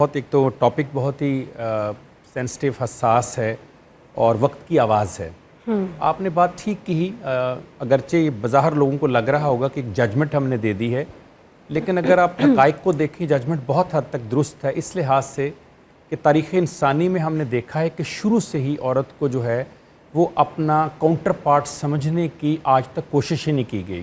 بہت ایک تو ٹاپک بہت ہی سینسٹیو حساس ہے اور وقت کی آواز ہے. آپ نے بات ٹھیک کی. اگرچہ یہ بظاہر لوگوں کو لگ رہا ہوگا کہ ایک ججمنٹ ہم نے دے دی ہے، لیکن اگر آپ حقائق کو دیکھیں ججمنٹ بہت حد تک درست ہے، اس لحاظ سے کہ تاریخ انسانی میں ہم نے دیکھا ہے کہ شروع سے ہی عورت کو جو ہے وہ اپنا کاؤنٹر پارٹ سمجھنے کی آج تک کوشش ہی نہیں کی گئی.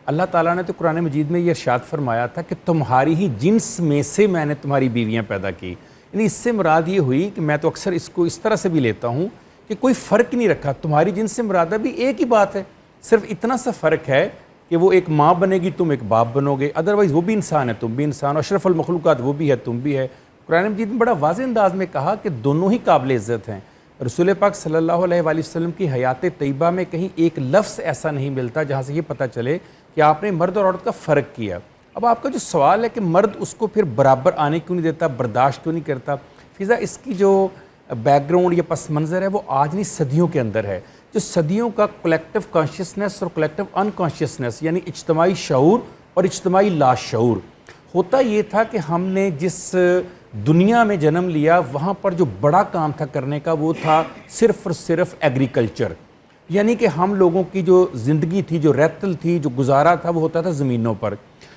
اللہ تعالیٰ نے تو قرآن مجید میں یہ ارشاد فرمایا تھا کہ تمہاری ہی جنس میں سے میں نے تمہاری بیویاں پیدا کی. یعنی اس سے مراد یہ ہوئی کہ میں تو اکثر اس کو اس طرح سے بھی لیتا ہوں کہ کوئی فرق نہیں رکھا. تمہاری جنس سے مراد بھی ایک ہی بات ہے، صرف اتنا سا فرق ہے کہ وہ ایک ماں بنے گی، تم ایک باپ بنو گے، ادروائز وہ بھی انسان ہے، تم بھی انسان، اور اشرف المخلوقات وہ بھی ہے، تم بھی ہے. قرآن مجید میں بڑا واضح انداز میں کہا کہ دونوں ہی قابل عزت ہیں. رسول پاک صلی اللہ علیہ وآلہ وسلم کی حیات طیبہ میں کہیں ایک لفظ ایسا نہیں ملتا جہاں سے یہ پتہ چلے کہ آپ نے مرد اور عورت کا فرق کیا. اب آپ کا جو سوال ہے کہ مرد اس کو پھر برابر آنے کیوں نہیں دیتا، برداشت کیوں نہیں کرتا، فضا اس کی جو بیک گراؤنڈ یا پس منظر ہے وہ آج نہیں صدیوں کے اندر ہے. جو صدیوں کا کلیکٹیو کانشیسنس اور کلیکٹیو انکانشیسنس یعنی اجتماعی شعور اور اجتماعی لاشعور، ہوتا یہ تھا کہ ہم نے جس دنیا میں جنم لیا وہاں پر جو بڑا کام تھا کرنے کا وہ تھا صرف اور صرف ایگریکلچر. یعنی کہ ہم لوگوں کی جو زندگی تھی، جو ریتل تھی، جو گزارا تھا، وہ ہوتا تھا زمینوں پر.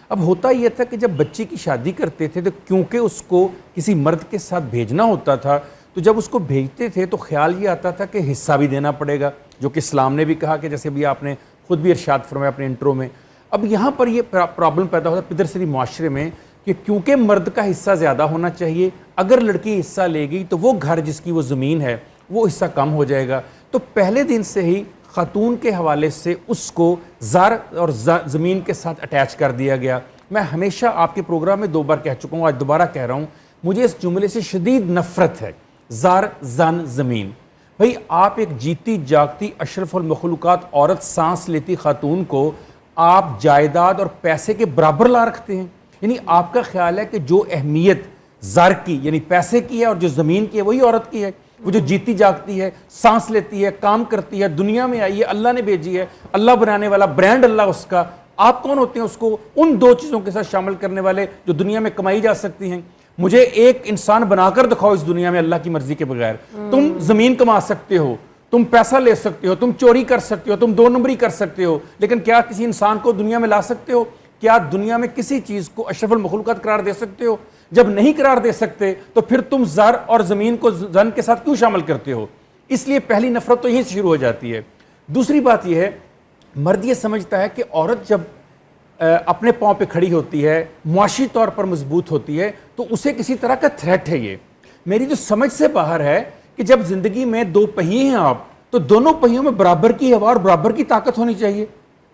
اب ہوتا یہ تھا کہ جب بچی کی شادی کرتے تھے تو کیونکہ اس کو کسی مرد کے ساتھ بھیجنا ہوتا تھا، تو جب اس کو بھیجتے تھے تو خیال یہ آتا تھا کہ حصہ بھی دینا پڑے گا، جو کہ اسلام نے بھی کہا کہ جیسے بھی آپ نے خود بھی ارشاد فرمایا اپنے انٹرو میں. اب یہاں پر یہ پرابلم پیدا ہوتا ہے پدرسری معاشرے میں کہ کیونکہ مرد کا حصہ زیادہ ہونا چاہیے، اگر لڑکی حصہ لے گئی تو وہ گھر جس کی وہ زمین ہے وہ حصہ کم ہو جائے گا. تو پہلے دن سے ہی خاتون کے حوالے سے اس کو زر اور زمین کے ساتھ اٹیچ کر دیا گیا. میں ہمیشہ آپ کے پروگرام میں 2 بار کہہ چکا ہوں، آج دوبارہ کہہ رہا ہوں، مجھے اس جملے سے شدید نفرت ہے. زر، زن، زمین. بھئی آپ ایک جیتی جاگتی اشرف المخلوقات عورت، سانس لیتی خاتون کو آپ جائیداد اور پیسے کے برابر لا رکھتے ہیں. یعنی آپ کا خیال ہے کہ جو اہمیت زر کی یعنی پیسے کی ہے اور جو زمین کی ہے وہی عورت کی ہے. وہ جو جیتی جاگتی ہے، سانس لیتی ہے، کام کرتی ہے، دنیا میں آئی ہے، اللہ نے بھیجی ہے، اللہ بنانے والا، برانڈ اللہ اس کا. آپ کون ہوتے ہیں اس کو ان 2 چیزوں کے ساتھ شامل کرنے والے جو دنیا میں کمائی جا سکتی ہیں؟ مجھے ایک انسان بنا کر دکھاؤ اس دنیا میں اللہ کی مرضی کے بغیر. تم زمین کما سکتے ہو، تم پیسہ لے سکتے ہو، تم چوری کر سکتے ہو، تم 2 نمبری کر سکتے ہو، لیکن کیا کسی انسان کو دنیا میں لا سکتے ہو؟ کیا دنیا میں کسی چیز کو اشرف المخلوقات قرار دے سکتے ہو؟ جب نہیں قرار دے سکتے تو پھر تم زر اور زمین کو زن کے ساتھ کیوں شامل کرتے ہو؟ اس لیے پہلی نفرت تو یہیں سے شروع ہو جاتی ہے. دوسری بات یہ ہے، مرد یہ سمجھتا ہے کہ عورت جب اپنے پاؤں پہ کھڑی ہوتی ہے، معاشی طور پر مضبوط ہوتی ہے، تو اسے کسی طرح کا تھریٹ ہے. یہ میری جو سمجھ سے باہر ہے کہ جب زندگی میں 2 پہیے ہیں آپ، تو دونوں پہیوں میں برابر کی ہوا اور برابر کی طاقت ہونی چاہیے.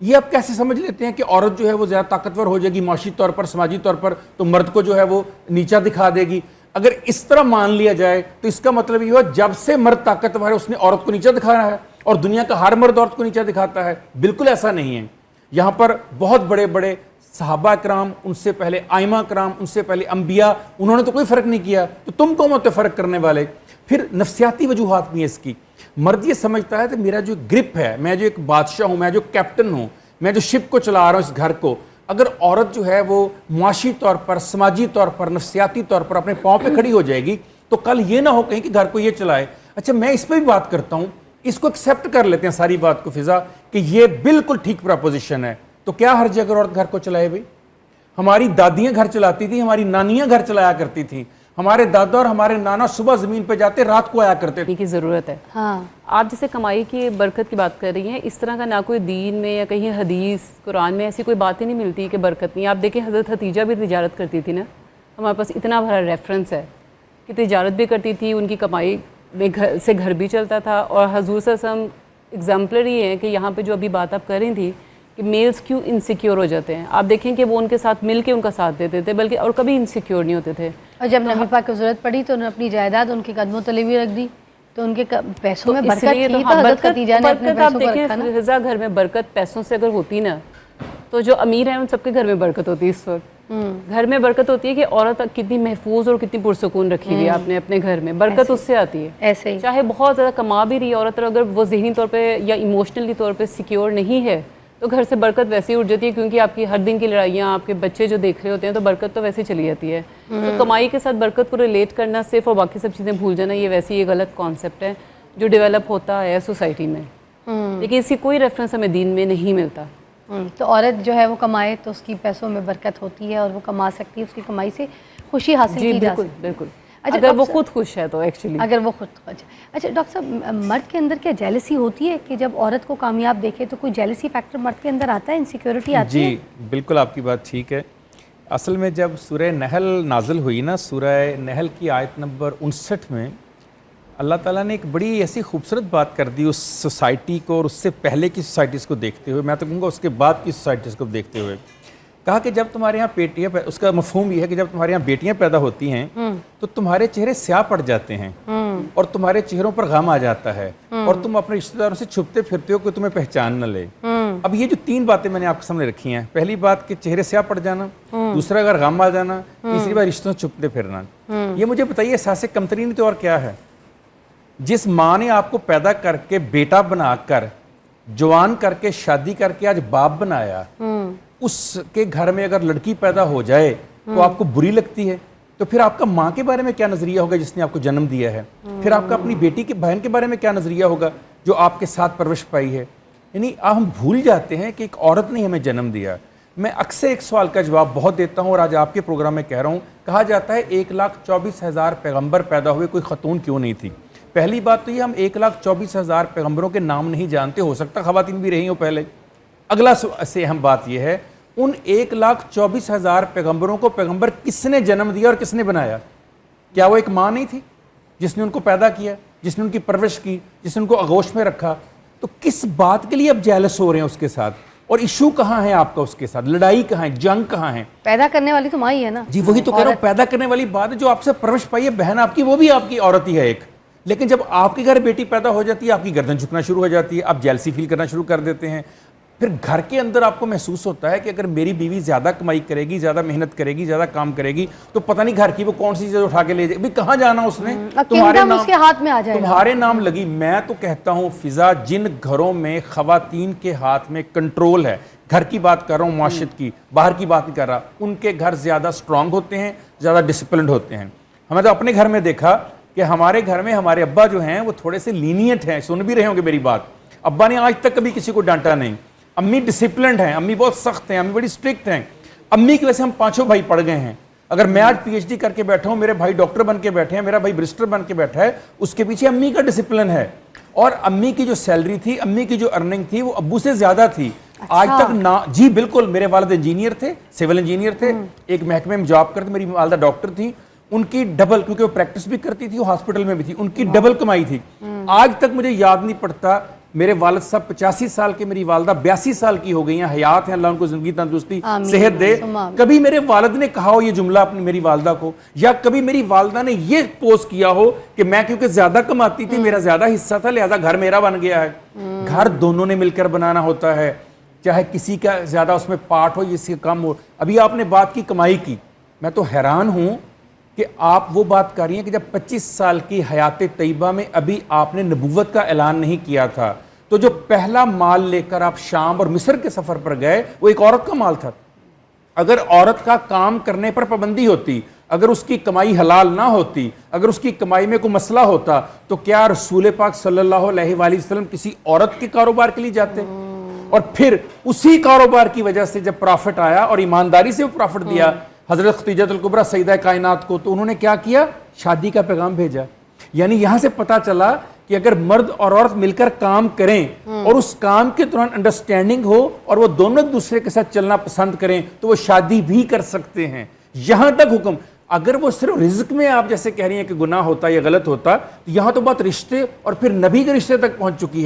یہ آپ کیسے سمجھ لیتے ہیں کہ عورت جو ہے وہ زیادہ طاقتور ہو جائے گی معاشی طور پر، سماجی طور پر، تو مرد کو جو ہے وہ نیچا دکھا دے گی؟ اگر اس طرح مان لیا جائے تو اس کا مطلب یہ ہوا جب سے مرد طاقتور ہے اس نے عورت کو نیچا دکھانا ہے، اور دنیا کا ہر مرد عورت کو نیچا دکھاتا ہے. بالکل ایسا نہیں ہے. یہاں پر بہت بڑے بڑے صحابہ کرام، ان سے پہلے ائمہ کرام، ان سے پہلے انبیاء، انہوں نے تو کوئی فرق نہیں کیا، تو تم کون ہوتے فرق کرنے والے؟ پھر نفسیاتی وجوہات بھی ہیں اس کی. مرد یہ سمجھتا ہے کہ میرا جو گرپ ہے، میں جو ایک بادشاہ ہوں، میں جو کیپٹن ہوں، میں جو شپ کو چلا رہا ہوں اس گھر کو، اگر عورت جو ہے وہ معاشی طور پر، سماجی طور پر، نفسیاتی طور پر اپنے پاؤں پہ کھڑی ہو جائے گی تو کل یہ نہ ہو کہیں کہ گھر کو یہ چلائے. اچھا میں اس پہ بھی بات کرتا ہوں، اس کو ایکسیپٹ کر لیتے ہیں ساری بات کو فضا کہ یہ بالکل ٹھیک پراپوزیشن ہے. تو کیا حرج ہے اگر عورت گھر کو چلائے؟ بھائی ہماری دادیاں گھر چلاتی تھیں، ہماری نانیاں گھر چلایا کرتی تھیں، ہمارے دادا اور ہمارے نانا صبح زمین پہ جاتے، رات کو آیا کرتے تھے. کی ضرورت ہے. ہاں آپ جیسے کمائی کی برکت کی بات کر رہی ہیں، اس طرح کا نہ کوئی دین میں یا کہیں حدیث قرآن میں ایسی کوئی بات ہی نہیں ملتی کہ برکت نہیں. آپ دیکھیں حضرت ختیجہ بھی تجارت کرتی تھی نا، ہمارے پاس اتنا بڑا ریفرنس ہے کہ تجارت بھی کرتی تھی، ان کی کمائی میں گھر بھی چلتا تھا. اور حضور صلی اللہ علیہ وسلم ایگزامپلری ہے کہ یہاں پہ جو ابھی بات آپ کر رہی تھی کہ میلز کیوں انسیکیور ہو جاتے ہیں، آپ دیکھیں کہ وہ ان کے ساتھ مل کے ان کا ساتھ دیتے تھے، بلکہ اور کبھی انسیکیور نہیں ہوتے تھے. اور جب نبی پاک کو ضرورت پڑی تو انہوں نے اپنی جائیداد ان کے قدموں تلے بھی رکھ دی، تو ان کے پیسوں میں برکت تھی. تو حضرت ختیجہ نے اپنے پیسوں کو رکھا نا. رضا گھر میں برکت پیسوں سے اگر ہوتی نا تو جو امیر ہیں ان سب کے گھر میں برکت ہوتی ہے. اس وقت گھر میں برکت ہوتی ہے کہ عورت کتنی محفوظ اور کتنی پرسکون رکھی ہوئی ہے آپ نے اپنے گھر میں، برکت اس سے آتی ہے. ایسے ہی چاہے بہت زیادہ کما بھی رہی ہے عورت، اگر وہ ذہنی طور پہ یا ایموشنلی طور پہ سیکیور نہیں ہے تو تو گھر سے برکت ویسے ہی اٹھ جاتی ہے، کیونکہ آپ کی ہر دن کی لڑائیاں، آپ کے بچے جو دیکھ رہے ہوتے ہیں، تو برکت تو ویسے چلی جاتی ہے. تو کمائی کے ساتھ برکت کو ریلیٹ کرنا صرف اور باقی سب چیزیں بھول جانا، یہ ویسے یہ غلط کانسیپٹ ہے جو ڈیولپ ہوتا ہے سوسائٹی میں، لیکن اس کی کوئی ریفرنس ہمیں دین میں نہیں ملتا. تو عورت جو ہے وہ کمائے تو اس کی پیسوں میں برکت ہوتی ہے اور وہ کما سکتی ہے، اس کی کمائی سے خوشی حاصل کی جا سکتی ہے. بالکل. اگر وہ خود خوش ہے تو ایکچولی اگر وہ خود. اچھا ڈاکٹر صاحب، مرد کے اندر کیا جیلسی ہوتی ہے کہ جب عورت کو کامیاب دیکھے تو کوئی جیلسی فیکٹر مرد کے اندر آتا ہے، انسیکیورٹی آتی ہے؟ جی بالکل، آپ کی بات ٹھیک ہے. اصل میں جب سورہ نحل نازل ہوئی نا، سورہ نحل کی آیت نمبر 59 میں اللہ تعالیٰ نے ایک بڑی ایسی خوبصورت بات کر دی اس سوسائٹی کو، اور اس سے پہلے کی سوسائٹیز کو دیکھتے ہوئے، میں تو کہوں گا اس کے بعد کی سوسائٹیز کو دیکھتے ہوئے. کہا کہ جب تمہارے یہاں بیٹیاں، اس کا مفہوم یہ ہے کہ جب تمہارے یہاں بیٹیاں پیدا ہوتی ہیں تو تمہارے چہرے سیاہ پڑ جاتے ہیں اور تمہارے چہروں پر غم آ جاتا ہے اور تم اپنے رشتہ داروں سے چھپتے پھرتے ہو کہ تمہیں پہچان نہ لے. اب یہ جو 3 باتیں میں نے آپ کے سامنے رکھی ہیں، پہلی بات کہ چہرے سیاہ پڑ جانا، دوسرا اگر غم آ جانا، تیسری بات رشتوں سے چھپتے پھرنا. یہ مجھے بتائیے احساس کمتری نہیں تو اور کیا ہے؟ جس ماں نے آپ کو پیدا کر کے بیٹا بنا کر جوان کر کے شادی کر کے آج باپ بنایا، اس کے گھر میں اگر لڑکی پیدا ہو جائے تو آپ کو بری لگتی ہے، تو پھر آپ کا ماں کے بارے میں کیا نظریہ ہوگا جس نے آپ کو جنم دیا ہے؟ پھر آپ کا اپنی بیٹی کے بہن کے بارے میں کیا نظریہ ہوگا جو آپ کے ساتھ پرورش پائی ہے؟ یعنی ہم بھول جاتے ہیں کہ ایک عورت نے ہمیں جنم دیا. میں اکثر ایک سوال کا جواب بہت دیتا ہوں اور آج آپ کے پروگرام میں کہہ رہا ہوں. کہا جاتا ہے 1,24,000 پیغمبر پیدا ہوئے، کوئی خاتون کیوں نہیں تھی؟ پہلی بات تو یہ، ہم 1,24,000 پیغمبروں کے نام نہیں جانتے، ہو سکتا خواتین بھی رہی ہوں پہلے. اگلا سے اہم بات یہ ہے، ان 1,24,000 پیغمبروں کو پیغمبر کس نے جنم دیا اور کس نے بنایا؟ کیا وہ ایک ماں نہیں تھی جس نے ان کو پیدا کیا، جس نے ان کی پرورش کی، جس نے ان کو آغوش میں رکھا؟ تو کس بات کے لیے اب جیلس ہو رہے ہیں اس کے ساتھ؟ اور ایشو کہاں ہے آپ کا اس کے ساتھ؟ لڑائی کہاں ہے؟ جنگ کہاں ہے؟ پیدا کرنے والی تو ماں ہی ہے نا. جی وہی تو کہہ رہا ہوں، پیدا کرنے والی بات ہے. جو آپ سے پرورش پائی ہے بہن آپ کی، وہ بھی آپ کی عورت ہی ہے ایک. لیکن جب آپ کے گھر بیٹی پیدا ہو جاتی ہے، آپ کی گردن جھکنا شروع ہو جاتی ہے، آپ جیلسی فیل کرنا شروع کر دیتے ہیں. پھر گھر کے اندر آپ کو محسوس ہوتا ہے کہ اگر میری بیوی زیادہ کمائی کرے گی، زیادہ محنت کرے گی، زیادہ کام کرے گی، تو پتہ نہیں گھر کی وہ کون سی چیز اٹھا کے لے جائے گی. کہاں جانا اس نے؟ تمہارے نام اس کے ہاتھ میں آ جائے گا، تمہارے نام لگی. میں تو کہتا ہوں فضا، جن گھروں میں خواتین کے ہاتھ میں کنٹرول ہے، گھر کی بات کر رہا ہوں، معاشرت کی، باہر کی بات نہیں کر رہا، ان کے گھر زیادہ سٹرونگ ہوتے ہیں، زیادہ ڈسپلنڈ ہوتے ہیں. ہمیں تو اپنے گھر میں دیکھا کہ ہمارے گھر میں ہمارے ابا جو ہیں وہ تھوڑے سے لینیٹ ہیں. سن بھی رہے ہوں گے میری بات. ابا نے آج تک کبھی کسی کو ڈانٹا نہیں. امی ڈسپلنڈ ہیں، امی بہت سخت ہیں، امی بڑی اسٹرکٹ ہیں. امی کی وجہ سے ہم 5 بھائی پڑھ گئے ہیں. اگر میں آج PhD کر کے بیٹھا ہوں، میرے بھائی ڈاکٹر بن کے بیٹھے ہیں، میرا بھائی برسٹر بن کے بیٹھا ہے، اس کے پیچھے امی کا ڈسپلن ہے. اور امی کی جو سیلری تھی، امی کی جو ارننگ تھی، وہ ابو سے زیادہ تھی. آج تک نہ جی بالکل. میرے والد انجینئر تھے، سول انجینئر تھے، ایک محکمے میں جاب کرتے. میری والدہ ڈاکٹر تھیں. ان کی ڈبل، کیونکہ وہ پریکٹس بھی کرتی تھی، وہ ہاسپٹل میں بھی تھی، ان کی ڈبل کمائی تھی. آج تک مجھے یاد نہیں پڑتا. میرے والد صاحب 85 سال کے، میری والدہ 82 سال کی ہو گئی ہیں، حیات ہیں، اللہ ان کو زندگی تندرستی صحت دے. کبھی میرے والد نے کہا ہو یہ جملہ اپنی میری والدہ کو، یا کبھی میری والدہ نے یہ پوز کیا ہو کہ میں کیونکہ زیادہ کماتی تھی، میرا زیادہ حصہ تھا، لہذا گھر میرا بن گیا ہے؟ گھر دونوں نے مل کر بنانا ہوتا ہے، چاہے کسی کا زیادہ اس میں پارٹ ہو، کسی کا کم ہو. ابھی آپ نے بات کی کمائی کی، میں تو حیران ہوں کہ آپ وہ بات کر رہی ہیں کہ جب 25 سال کی حیات طیبہ میں ابھی آپ نے نبوت کا اعلان نہیں کیا تھا، تو جو پہلا مال لے کر آپ شام اور مصر کے سفر پر گئے وہ ایک عورت کا مال تھا. اگر عورت کا کام کرنے پر پابندی ہوتی، اگر اس کی کمائی حلال نہ ہوتی، اگر اس کی کمائی میں کوئی مسئلہ ہوتا، تو کیا رسول پاک صلی اللہ علیہ وآلہ وسلم کسی عورت کے کاروبار کے لیے جاتے؟ اور پھر اسی کاروبار کی وجہ سے جب پرافٹ آیا اور ایمانداری سے وہ پرافٹ دیا حضرت خدیجہ الکبریٰ سیدہ کائنات کو، تو انہوں نے کیا کیا؟ شادی کا پیغام بھیجا. یعنی یہاں سے پتا چلا کہ اگر مرد اور عورت مل کر کام کریں اور اس کام کے دوران انڈرسٹینڈنگ ہو اور وہ دونوں دوسرے کے ساتھ چلنا پسند کریں تو وہ شادی بھی کر سکتے ہیں. یہاں تک حکم. اگر وہ صرف رزق میں آپ جیسے کہہ رہی ہیں کہ گناہ ہوتا یا غلط ہوتا، تو یہاں تو بات رشتے اور پھر نبی کے رشتے تک پہنچ چکی ہے.